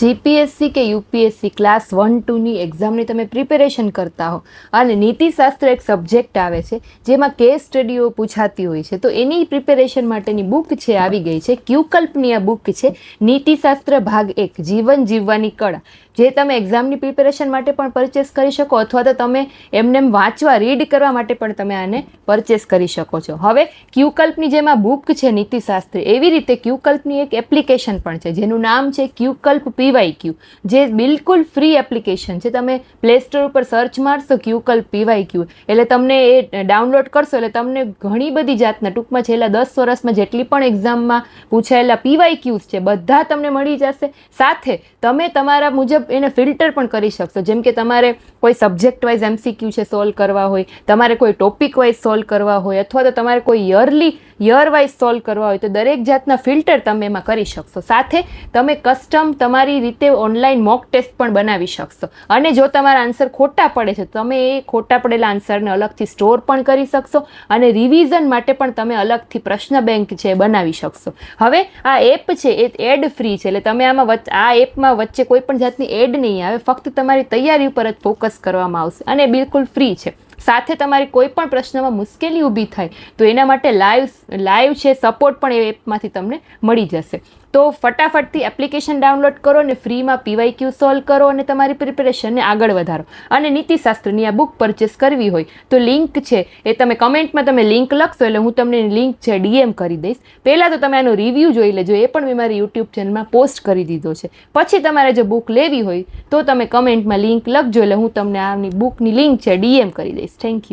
GPSC કે UPSC class 1-2ની એક્ઝામની તમે પ્રિપેરેશન કરતા હો અને નીતિશાસ્ત્ર એક સબ્જેક્ટ આવે છે જેમાં કેસ સ્ટડીઓ પૂછાતી હોય છે, તો એની પ્રિપેરેશન માટેની બુક છે આવી ગઈ છે. ક્યુકલ્પની આ બુક છે નીતિશાસ્ત્ર ભાગ 1 જીવન જીવવાની કળા, જે તમે એક્ઝામની પ્રિપેરેશન માટે પણ પરચેસ કરી શકો અથવા તો તમે એમને વાંચવા રીડ કરવા માટે પણ તમે આને પરચેસ કરી શકો છો. હવે ક્યુકલ્પની જેમ આ બુક છે નીતિશાસ્ત્ર, એવી રીતે ક્યુકલ્પની એક એપ્લિકેશન પણ છે જેનું નામ છે ક્યુકલ્પ પીવાયક્યુ, જે બિલકુલ ફ્રી એપ્લિકેશન છે. તમે પ્લે સ્ટોર ઉપર સર્ચ મારશો ક્યુકલ્પ પીવાયક્યુ એટલે તમને એ ડાઉનલોડ કરશો એટલે તમને ઘણી બધી જાતના, ટૂંકમાં છેલ્લા 10 વર્ષમાં જેટલી પણ એક્ઝામમાં પૂછાયેલા પીવાયક્યુઝ છે બધા તમને મળી જશે. સાથે તમે તમારા મુજબ એને ફિલ્ટર પણ કરી શકશો, જેમ કે તમારે કોઈ સબ્જેક્ટ વાઇઝ એમસીક્યુ છે સોલ્વ કરવા હોય, તમારે કોઈ ટોપિક વાઇઝ સોલ્વ કરવા હોય અથવા તો તમારે કોઈ યર વાઇઝ સોલ્વ કરવા હોય, તો દરેક જાતના ફિલ્ટર તમે એમાં કરી શકશો. સાથે તમે કસ્ટમ તમારી રીતે ઓનલાઈન મોક ટેસ્ટ પણ બનાવી શકશો અને જો તમારા આન્સર ખોટા પડે છે તમે એ ખોટા પડેલા આન્સરને અલગથી સ્ટોર પણ કરી શકશો અને રિવિઝન માટે પણ તમે અલગથી પ્રશ્ન બેંક છે બનાવી શકશો. હવે આ એપ છે એ એડ ફ્રી છે, એટલે તમે આમાં આ એપમાં વચ્ચે કોઈ પણ જાતની એડ નહીં આવે, ફક્ત તમારી તૈયારી ઉપર જ ફોકસ કરવામાં આવશે અને બિલકુલ ફ્રી છે. સાથે તમારી કોઈ પણ પ્રશ્નમાં મુશ્કેલી ઊભી થાય તો એના માટે લાઈવ છે સપોર્ટ પણ એ એપમાંથી તમને મળી જશે. તો ફટાફટથી એપ્લિકેશન ડાઉનલોડ કરો અને ફ્રીમાં પીવાયક્યુ સોલ્વ કરો અને તમારી પ્રિપેરેશનને આગળ વધારો. અને નીતિશાસ્ત્રની આ બુક પરચેસ કરવી હોય તો લિંક છે એ તમે કમેન્ટમાં તમે લિંક લખશો એટલે હું તમને લિંક છે ડીએમ કરી દઈશ. પહેલાં તો તમે આનો રિવ્યૂ જોઈ લેજો, એ પણ મેં મારી યુટ્યુબ ચેનલમાં પોસ્ટ કરી દીધો છે. પછી તમારે જો બુક લેવી હોય તો તમે કમેન્ટમાં લિંક લખજો એટલે હું તમને આની બુકની લિંક છે ડીએમ કરી દઈશ. Thank you.